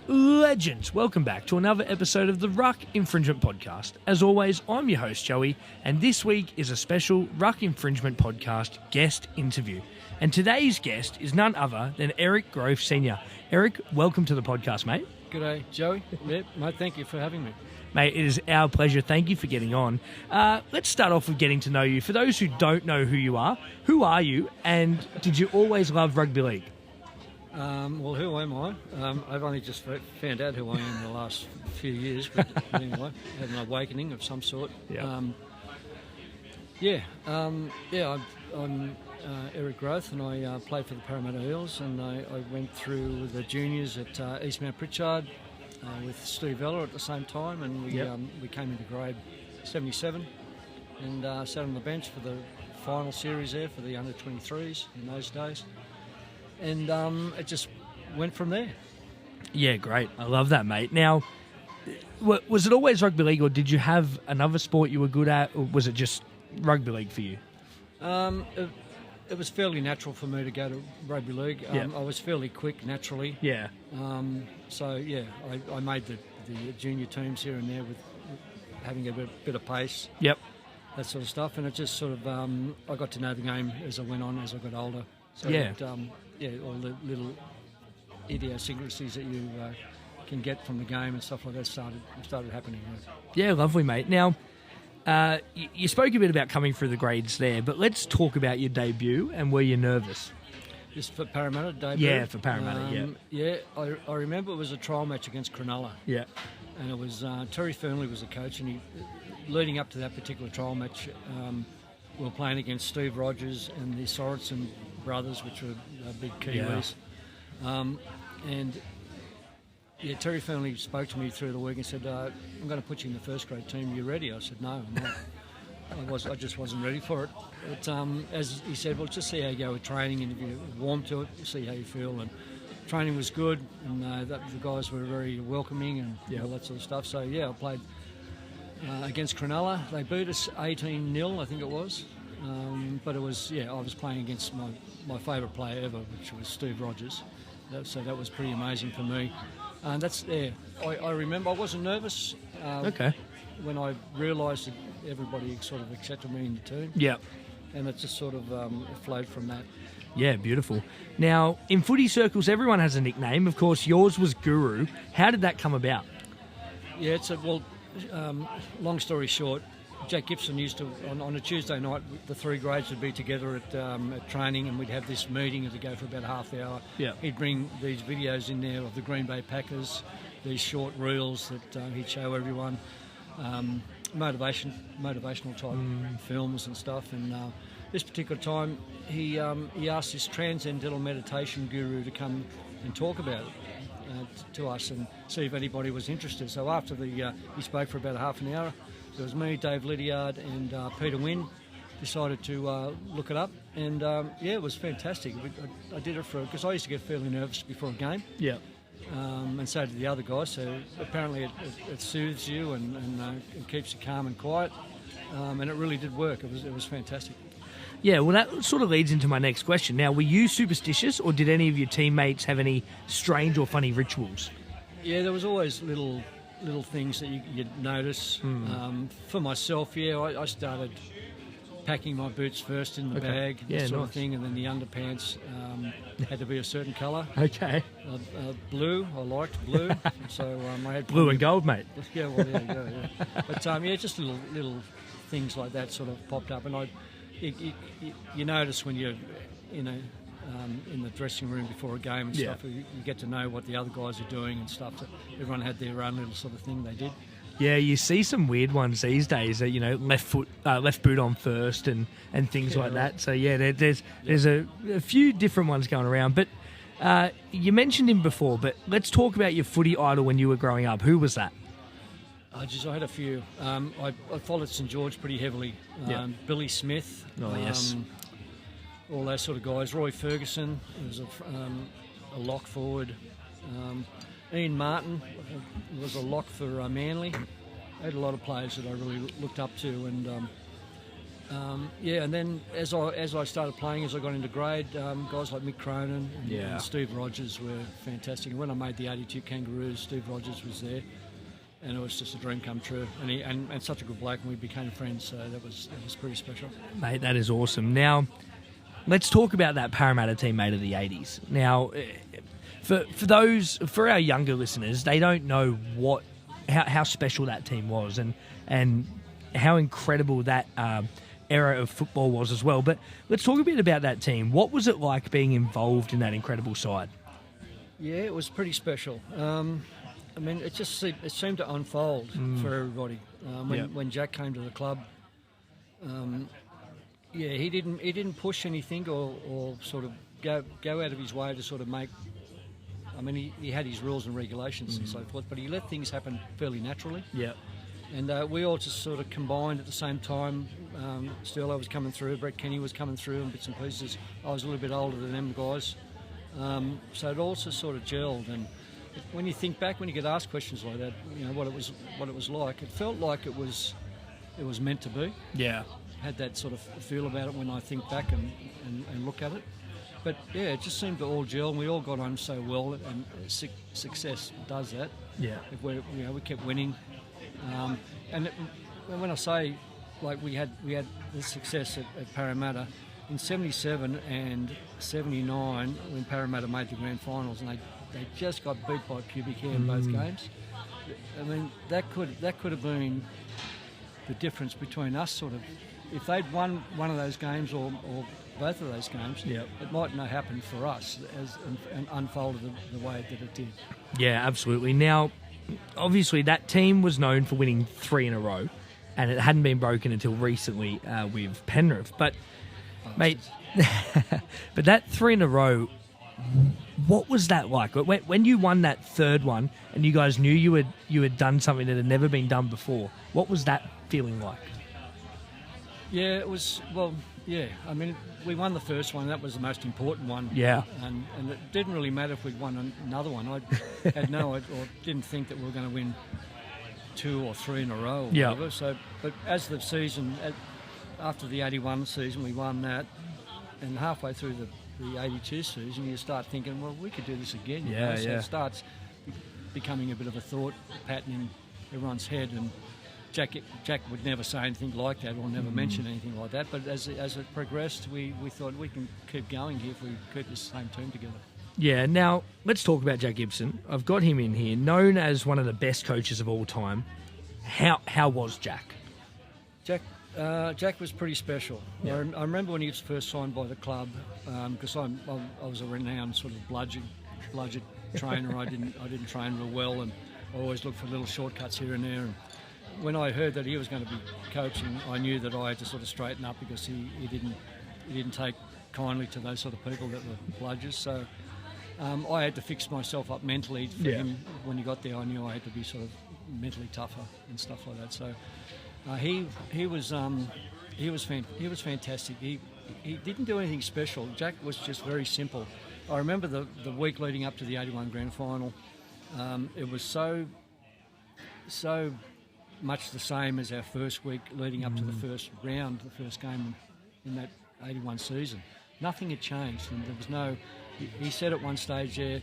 Legends, welcome back to another episode of the Ruck Infringement Podcast. As always, I'm your host, Joey, and this week is a special Ruck Infringement Podcast guest interview. And today's guest is none other than Eric Grothe Snr. Eric, welcome to the podcast, mate. G'day, Joey. Yep, mate, thank you for having me. Mate, it is our pleasure. Thank you for getting on. Let's start off with getting to know you. For those who don't know who you are you, and did you always love rugby league? Well, who am I? I've only just found out who I am in the last few years, but anyway, had an awakening of some sort. Yep. I'm Eric Grothe, and I played for the Parramatta Eels, and I went through the juniors at East Mount Pritchard with Steve Vella at the same time, and we came into grade 77 and sat on the bench for the final series there for the under-23s in those days. And it just went from there. Yeah, great. I love that, mate. Now, was it always rugby league, or did you have another sport you were good at, or was it just rugby league for you? It was fairly natural for me to go to rugby league. I was fairly quick naturally. Yeah. I made the junior teams here and there with having a bit of pace. Yep. That sort of stuff, and it just sort of I got to know the game as I went on, as I got older. So all the little idiosyncrasies that you can get from the game and stuff like that started happening. Yeah, lovely, mate. Now, you spoke a bit about coming through the grades there, but let's talk about your debut and were you nervous? Just for Parramatta debut? Yeah, for Parramatta, I remember it was a trial match against Cronulla. Yeah. And it was Terry Fernley was the coach, and leading up to that particular trial match, we were playing against Steve Rogers and the Sorensen brothers, which were big Kiwis. Terry Fernley spoke to me through the week and said, I'm going to put you in the first grade team. You ready? I said, no, I'm not. I just wasn't ready for it. But as he said, well, just see how you go with training, and if you're warm to it, see how you feel. And training was good, and the guys were very welcoming and all that sort of stuff. So, I played against Cronulla. They beat us 18-0, I think it was. But it was, I was playing against my favourite player ever, which was Steve Rogers. So that was pretty amazing for me. And I remember I wasn't nervous. When I realised that everybody sort of accepted me in the team. Yeah. And it just sort of flowed from that. Yeah, beautiful. Now, in footy circles, everyone has a nickname. Of course, yours was Guru. How did that come about? Yeah, long story short, Jack Gibson used to, on a Tuesday night, the three grades would be together at training, and we'd have this meeting to go for about half the hour. Yeah. He'd bring these videos in there of the Green Bay Packers, these short reels that he'd show everyone, motivational type films and stuff. And this particular time, he asked this transcendental meditation guru to come and talk about it to us and see if anybody was interested. So after he spoke for about half an hour, it was me, Dave Lydiard, and Peter Wynn decided to look it up, and it was fantastic. I did it because I used to get fairly nervous before a game. Yeah. And so did the other guys. So apparently it soothes you and it keeps you calm and quiet, and it really did work. It was fantastic. Yeah, well, that sort of leads into my next question. Now, were you superstitious, or did any of your teammates have any strange or funny rituals? Yeah, there was always little things that you'd notice. For myself, I started packing my boots first in the bag, sort of thing, and then the underpants had to be a certain colour. Okay. Blue, I liked blue. So I had blue and gold, mate. Yeah, well, there you go. Yeah. But just little things like that sort of popped up, and you notice when you're, in the dressing room before a game and stuff, you get to know what the other guys are doing and stuff. So everyone had their own little sort of thing they did. Yeah, you see some weird ones these days. That left boot on first and things like that. So there's a few different ones going around. But you mentioned him before. But let's talk about your footy idol when you were growing up. Who was that? I had a few. I followed St George pretty heavily. Billy Smith. Oh yes. All those sort of guys. Roy Ferguson was a lock forward. Ian Martin was a lock for Manly. I had a lot of players that I really looked up to, and And then as I started playing, as I got into grade, guys like Mick Cronin and Steve Rogers were fantastic. And when I made the 82 Kangaroos, Steve Rogers was there, and it was just a dream come true. And such a good bloke, and we became friends, so that was pretty special. Mate, that is awesome. Now, let's talk about that Parramatta teammate of the 80s. Now, for our younger listeners, they don't know how special that team was and how incredible that era of football was as well. But let's talk a bit about that team. What was it like being involved in that incredible side? Yeah, it was pretty special. It seemed to unfold for everybody. When Jack came to the club, he didn't push anything or sort of go out of his way to sort of make. I mean, he had his rules and regulations and so forth, but he let things happen fairly naturally. Yeah. And we all just sort of combined at the same time. Sterlo was coming through, Brett Kenny was coming through in bits and pieces. I was a little bit older than them guys. So it all just sort of gelled. And when you think back, when you get asked questions like that, you know, what it was like, it felt like it was meant to be. Yeah. Had that sort of feel about it when I think back and look at it. But yeah, it just seemed to all gel, and we all got on so well, and success does that. Yeah. If we kept winning. When I say, like, we had the success at Parramatta in '77 and '79 when Parramatta made the grand finals, and they just got beat by pubic hair in both games. I mean, that could have been the difference between us, sort of. If they'd won one of those games or both of those games, it mightn't have happened for us and unfolded the way that it did. Yeah, absolutely. Now, obviously, that team was known for winning 3 in a row, and it hadn't been broken until recently with Penrith. But, mate, but that 3 in a row, what was that like? When you won that third one, and you guys knew you had done something that had never been done before, what was that feeling like? Yeah, it was, well, yeah. I mean, we won the first one. That was the most important one. Yeah. And it didn't really matter if we'd won another one. I didn't think that we were going to win 2 or 3 in a row or whatever. So, but as the season, after the 81 season, we won that. And halfway through the 82 season, you start thinking, well, we could do this again. Yeah, So it starts becoming a bit of a thought pattern in everyone's head. And Jack would never say anything like that or never mention anything like that. But as it progressed, we thought we can keep going here if we keep this same team together. Yeah, now let's talk about Jack Gibson. I've got him in here, known as one of the best coaches of all time. How was Jack? Jack was pretty special. Yeah. I remember when he was first signed by the club, because I was a renowned sort of bludgeon trainer. I didn't train real well, and I always looked for little shortcuts here and there. And when I heard that he was going to be coaching, I knew that I had to sort of straighten up, because he didn't take kindly to those sort of people that were bludgers. So I had to fix myself up mentally for him. When he got there, I knew I had to be sort of mentally tougher and stuff like that. So he was fantastic. He didn't do anything special. Jack was just very simple. I remember the week leading up to the 81 grand final. It was so much the same as our first week leading up to the first round, the first game in that 81 season. Nothing had changed, and there was no. He said at one stage there,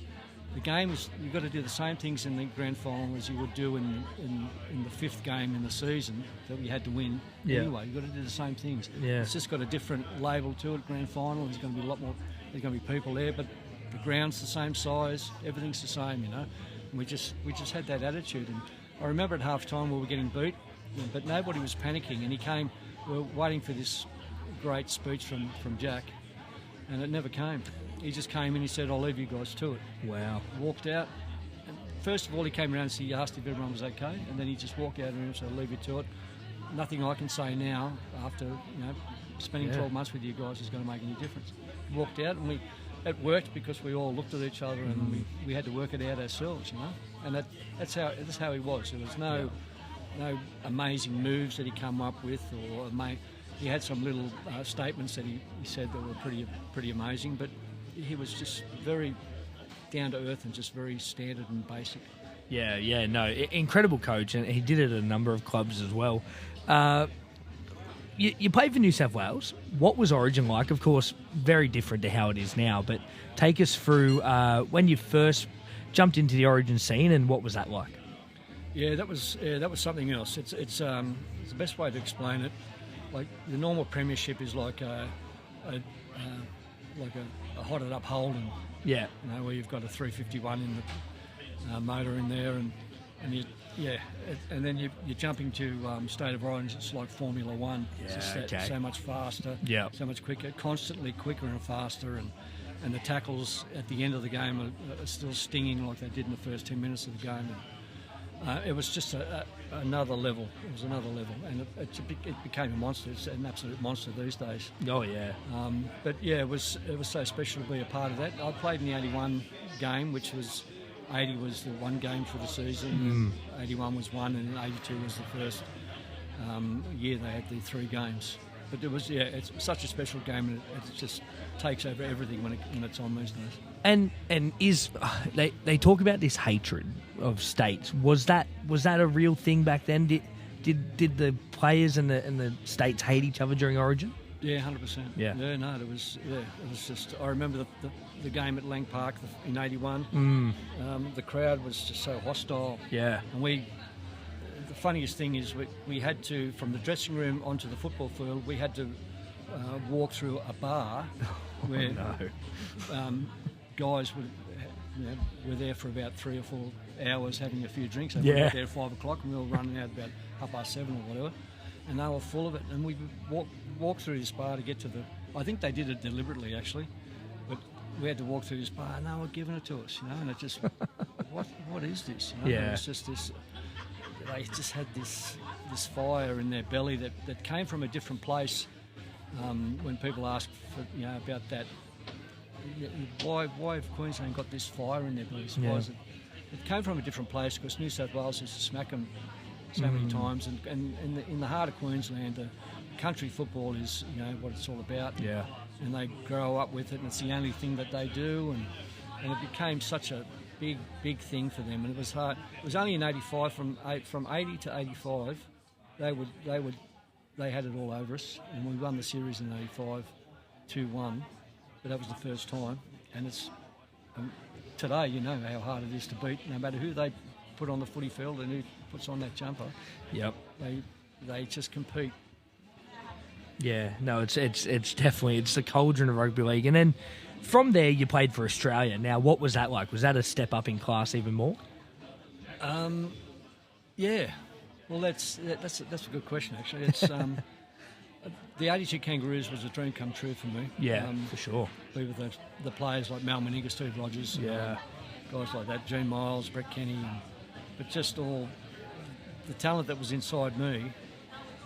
the game is, you've got to do the same things in the grand final as you would do in the 5th game in the season that we had to win anyway. You've got to do the same things. Yeah. It's just got a different label to it. Grand final, there's going to be a lot more. There's going to be people there, but the ground's the same size. Everything's the same, you know. And we just had that attitude. And I remember at half time we were getting beat, but nobody was panicking. And he came. We were waiting for this great speech from Jack, and it never came. He just came in, he said, I'll leave you guys to it. Wow. Walked out. And first of all, he came around and he asked if everyone was okay, and then he just walked out and said, I'll leave you to it. Nothing I can say now, after spending 12 months with you guys, is going to make any difference. Walked out, and it worked because we all looked at each other and we had to work it out ourselves, you know. And that's how he was. There was no amazing moves that he come up with, or he had some little statements that he said that were pretty amazing, but he was just very down to earth and just very standard and basic. Yeah, no, incredible coach, and he did it at a number of clubs as well. you played for New South Wales. What was Origin like? Of course, very different to how it is now, but take us through when you first jumped into the Origin scene and what was that like? Yeah, that was something else. It's the best way to explain it. Like the normal premiership is like a hotted up Holden. Yeah. You know, where you've got a 351 in the motor in there, and then you're jumping to State of Origin. It's like Formula One. It's just so much faster, so much quicker, constantly quicker and faster, and the tackles at the end of the game are still stinging like they did in the first 10 minutes of the game. And, it was just another level. It was another level, and it became a monster. It's an absolute monster these days. Oh yeah. But yeah, it was so special to be a part of that. I played in the 81 game, which was 80 was the one game for the season. 81 was one, and 82 was the first year they had the 3 games. But it was it's such a special game, and it just takes over everything when it's on these days. And is they talk about this hatred of states? Was that a real thing back then? Did the players and the states hate each other during Origin? Yeah, 100%. Yeah. Yeah, no, it was just. I remember the game at Lang Park in '81. The crowd was just so hostile. Yeah. And the funniest thing is we had to, from the dressing room onto the football field, we had to walk through a bar where guys were there for about 3 or 4 hours having a few drinks. They were there at 5 o'clock, and we were running out about 7:30 or whatever, and they were full of it. And we would walk through this bar to get to I think they did it deliberately actually, but we had to walk through this bar, and they were giving it to us, and it just what is this? It was just this. They just had this fire in their belly that came from a different place. When people ask for, about that, why have Queensland got this fire in their bellies? Why is it? It came from a different place because New South Wales used to smack them so many times, and in the heart of Queensland, country football is what it's all about. Yeah. And they grow up with it, and it's the only thing that they do, and it became such a big thing for them, and it was hard. It was only in '85, from 80 to 85, they had it all over us, and we won the series in '85, 2-1. But that was the first time, and it's today. You know how hard it is to beat, no matter who they put on the footy field and who puts on that jumper. Yep. They just compete. Yeah, no, it's definitely the cauldron of rugby league, and then. From there, you played for Australia. Now, what was that like? Was that a step up in class even more? Yeah. Well, that's a good question, actually. It's the 82 Kangaroos was a dream come true for me. Yeah, for sure. Be with the players like Mal Meninga, Steve Rogers, guys like that, Gene Miles, Brett Kenny, but just all the talent that was inside me.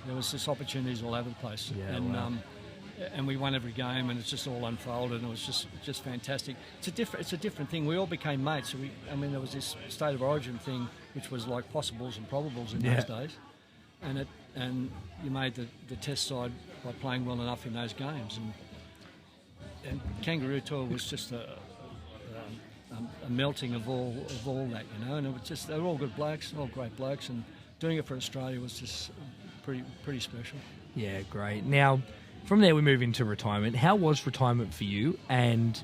There was just opportunities all over the place. Yeah, and we won every game, and it's just all unfolded, and it was just fantastic. It's a different thing. We all became mates. So there was this State of Origin thing, which was like possibles and probables in those days, and you made the test side by playing well enough in those games. And Kangaroo Tour was just a melting of all that, and it was just they were all good blokes, all great blokes, and doing it for Australia was just pretty special. Yeah, great. Now. From there, we move into retirement. How was retirement for you? And,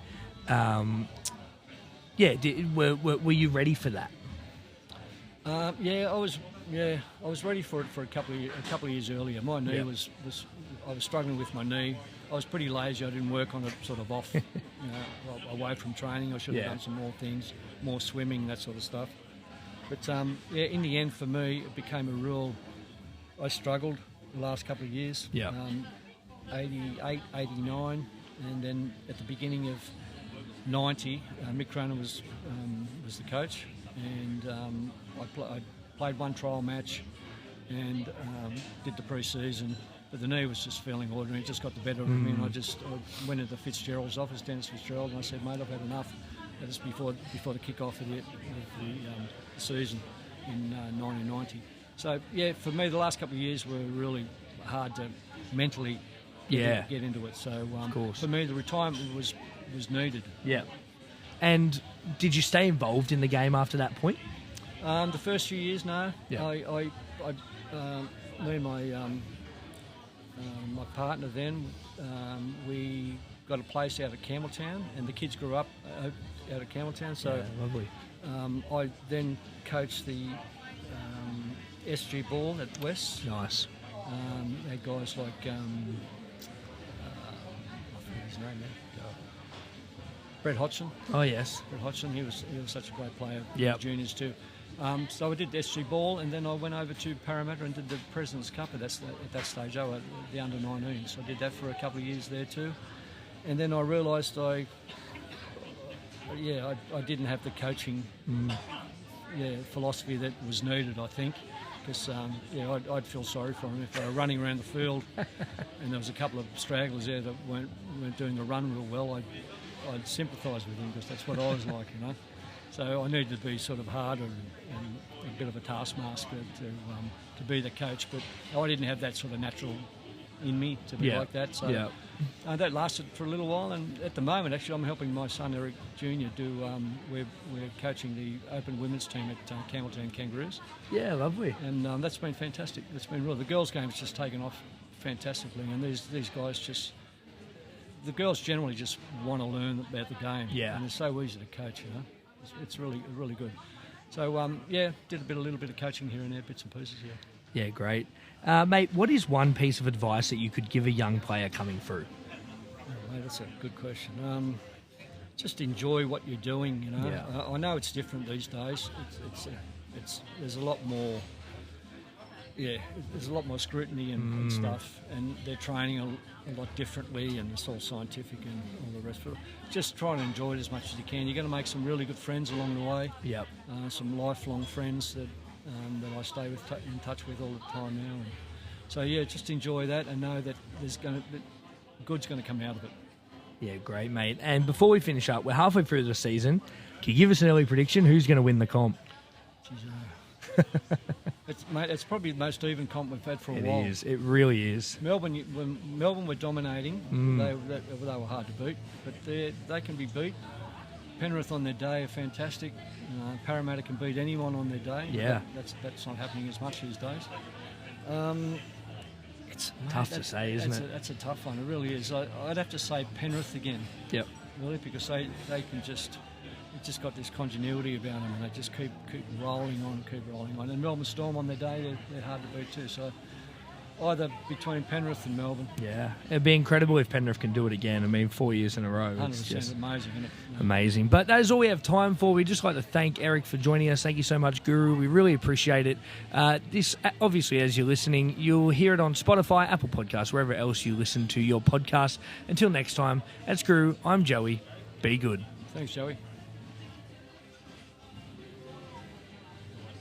were you ready for that? I was ready for it for a couple of years earlier. My knee was I was struggling with my knee. I was pretty lazy. I didn't work on it sort of off, away from training. I should have done some more things, more swimming, that sort of stuff. But in the end, for me, it became a real. I struggled the last couple of years. Yeah. 88, 89, and then at the beginning of 90, Mick Cronin was the coach, and I played one trial match and did the pre-season, but the knee was just feeling ordinary. It just got the better of me, and I went into Fitzgerald's office, Dennis Fitzgerald, and I said, mate, I've had enough. That was before the kick-off of the season in 1990. So, for me, the last couple of years were really hard to mentally get into it. So for me, the retirement was needed. Yeah. And did you stay involved in the game after that point? The first few years, no. Yeah. Me and my my partner then, we got a place out at Campbelltown, and the kids grew up out at Campbelltown. So Yeah, lovely. I then coached the SG ball at West. Nice. Had guys like I forget his name now. Brett Hodgson. Oh, yes. Brett Hodgson. He was such a great player. Yep. Juniors too. So I did SG ball, and then I went over to Parramatta and did the President's Cup at that stage. I was the under-19, so I did that for a couple of years there too. And then I realised I didn't have the coaching philosophy that was needed, I think. Because I'd feel sorry for him if they were running around the field and there was a couple of stragglers there that weren't doing the run real well. I'd sympathise with him, because that's what I was like, you know. So I needed to be sort of harder and a bit of a taskmaster to be the coach, but I didn't have that sort of natural in me to be like that. So that lasted for a little while, and at the moment, actually, I'm helping my son Eric Jr. do. We're coaching the Open Women's team at Campbelltown Kangaroos. Yeah, lovely. And that's been fantastic. It's been really, the girls' game's just taken off fantastically, and these guys just. The girls generally just want to learn about the game. Yeah. And it's so easy to coach, you know. It's really good. So, did a little bit of coaching here and there, bits and pieces, yeah. Yeah, great. Mate, what is one piece of advice that you could give a young player coming through? Oh, mate, that's a good question. Just enjoy what you're doing, you know. Yeah. I know it's different these days. There's a lot more... Yeah, there's a lot more scrutiny and stuff, and they're training a lot differently, and it's all scientific and all the rest of it. Just try and enjoy it as much as you can. You're going to make some really good friends along the way. Yep. Some lifelong friends that I stay in touch with all the time now. And so just enjoy that and know that good's going to come out of it. Yeah, great, mate. And before we finish up, we're halfway through the season. Can you give us an early prediction? Who's going to win the comp? It's probably the most even comp we've had for a while. It is. It really is. When Melbourne were dominating, they were hard to beat, but they can be beat. Penrith on their day are fantastic. Parramatta can beat anyone on their day. Yeah. That's not happening as much these days. It's tough to say, isn't it? That's a tough one. It really is. I'd have to say Penrith again. Yep. Really, because they can just got this continuity about them, and they just keep rolling on. And Melbourne Storm on their day, they're hard to beat too. So either between Penrith and Melbourne. Yeah, it'd be incredible if Penrith can do it again. I mean, 4 years in a row. 100% It's just amazing, isn't it? amazing. But that is all we have time for. We'd just like to thank Eric for joining us. Thank you so much, Guru. We really appreciate it. This, obviously, as you're listening, you'll hear it on Spotify, Apple Podcasts, wherever else you listen to your podcast. Until next time, that's Guru. I'm Joey. Be good. Thanks, Joey.